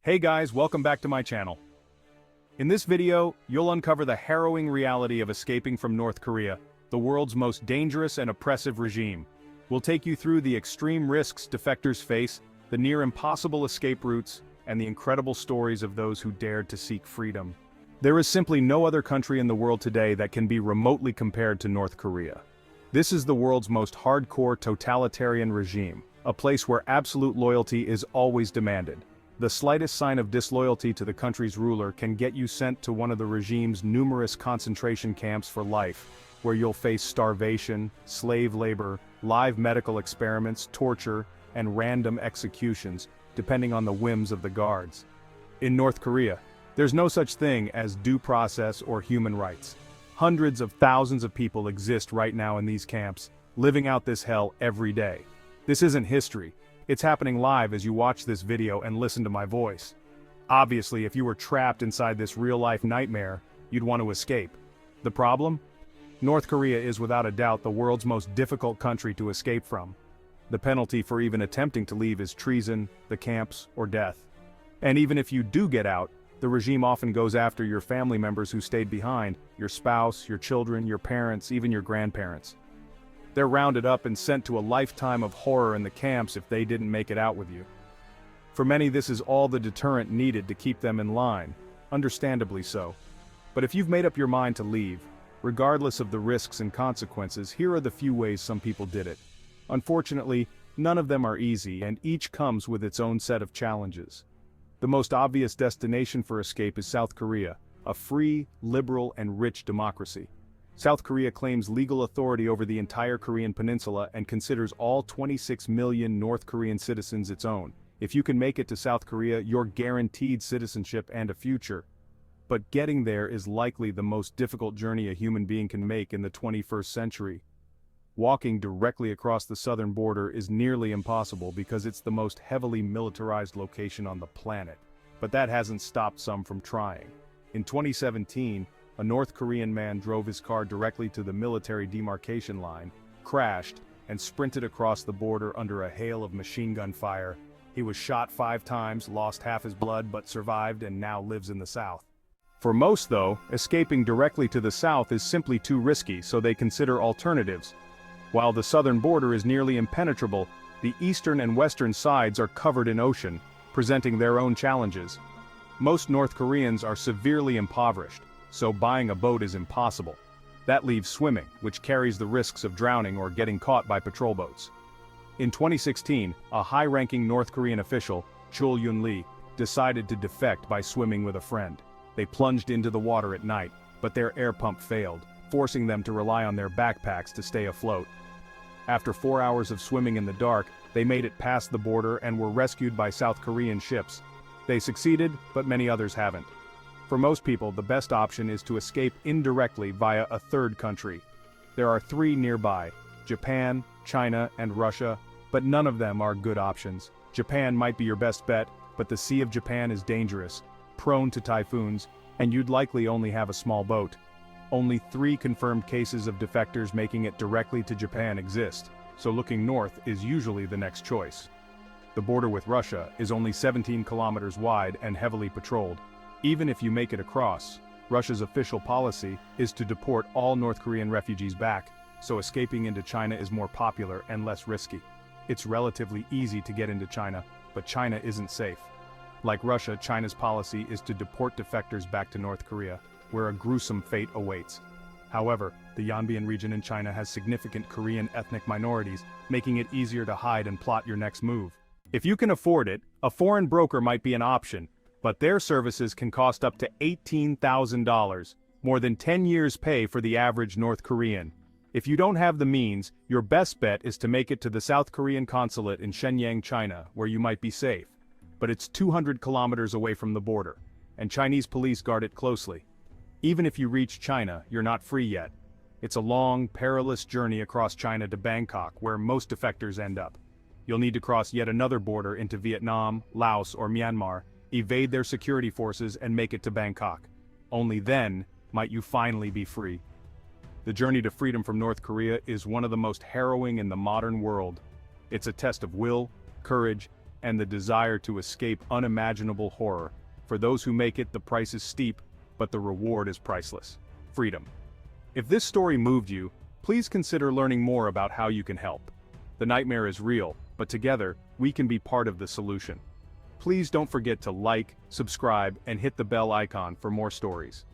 Hey guys, welcome back to my channel. In this video, you'll uncover the harrowing reality of escaping from North Korea, the world's most dangerous and oppressive regime. We'll take you through the extreme risks defectors face, the near impossible escape routes, and the incredible stories of those who dared to seek freedom. There is simply no other country in the world today that can be remotely compared to North Korea. This is the world's most hardcore totalitarian regime, a place where absolute loyalty is always demanded. The slightest sign of disloyalty to the country's ruler can get you sent to one of the regime's numerous concentration camps for life, where you'll face starvation, slave labor, live medical experiments, torture, and random executions, depending on the whims of the guards. In North Korea, there's no such thing as due process or human rights. Hundreds of thousands of people exist right now in these camps, living out this hell every day. This isn't history. It's happening live as you watch this video and listen to my voice. Obviously, if you were trapped inside this real-life nightmare, you'd want to escape. The problem? North Korea is without a doubt the world's most difficult country to escape from. The penalty for even attempting to leave is treason, the camps, or death. And even if you do get out, the regime often goes after your family members who stayed behind, your spouse, your children, your parents, even your grandparents. They're rounded up and sent to a lifetime of horror in the camps if they didn't make it out with you. For many, this is all the deterrent needed to keep them in line, understandably so. But if you've made up your mind to leave, regardless of the risks and consequences, here are the few ways some people did it. Unfortunately, none of them are easy, and each comes with its own set of challenges. The most obvious destination for escape is South Korea, a free, liberal, and rich democracy. South Korea claims legal authority over the entire Korean peninsula and considers all 26 million North Korean citizens its own. If you can make it to South Korea, you're guaranteed citizenship and a future. But getting there is likely the most difficult journey a human being can make in the 21st century. Walking directly across the southern border is nearly impossible because it's the most heavily militarized location on the planet. But that hasn't stopped some from trying. In 2017, a North Korean man drove his car directly to the military demarcation line, crashed, and sprinted across the border under a hail of machine gun fire. He was shot 5 times, lost half his blood, but survived and now lives in the south. For most, though, escaping directly to the south is simply too risky, so they consider alternatives. While the southern border is nearly impenetrable, the eastern and western sides are covered in ocean, presenting their own challenges. Most North Koreans are severely impoverished, so buying a boat is impossible. That leaves swimming, which carries the risks of drowning or getting caught by patrol boats. In 2016, a high-ranking North Korean official, Chul Yun-lee, decided to defect by swimming with a friend. They plunged into the water at night, but their air pump failed, forcing them to rely on their backpacks to stay afloat. After 4 hours of swimming in the dark, they made it past the border and were rescued by South Korean ships. They succeeded, but many others haven't. For most people, the best option is to escape indirectly via a third country. There are 3 nearby: Japan, China, and Russia, but none of them are good options. Japan might be your best bet, but the Sea of Japan is dangerous, prone to typhoons, and you'd likely only have a small boat. Only 3 confirmed cases of defectors making it directly to Japan exist, so looking north is usually the next choice. The border with Russia is only 17 kilometers wide and heavily patrolled. Even if you make it across, Russia's official policy is to deport all North Korean refugees back, so escaping into China is more popular and less risky. It's relatively easy to get into China, but China isn't safe. Like Russia, China's policy is to deport defectors back to North Korea, where a gruesome fate awaits. However, the Yanbian region in China has significant Korean ethnic minorities, making it easier to hide and plot your next move. If you can afford it, a foreign broker might be an option, but their services can cost up to $18,000, more than 10 years' pay for the average North Korean. If you don't have the means, your best bet is to make it to the South Korean consulate in Shenyang, China, where you might be safe. But it's 200 kilometers away from the border, and Chinese police guard it closely. Even if you reach China, you're not free yet. It's a long, perilous journey across China to Bangkok, where most defectors end up. You'll need to cross yet another border into Vietnam, Laos, or Myanmar, evade their security forces, and make it to Bangkok. Only then might you finally be free. The journey to freedom from North Korea is one of the most harrowing in the modern world. It's a test of will, courage, and the desire to escape unimaginable horror. For those who make it, the price is steep, but the reward is priceless. Freedom. If this story moved you, please consider learning more about how you can help. The nightmare is real, but together, we can be part of the solution. Please don't forget to like, subscribe, and hit the bell icon for more stories.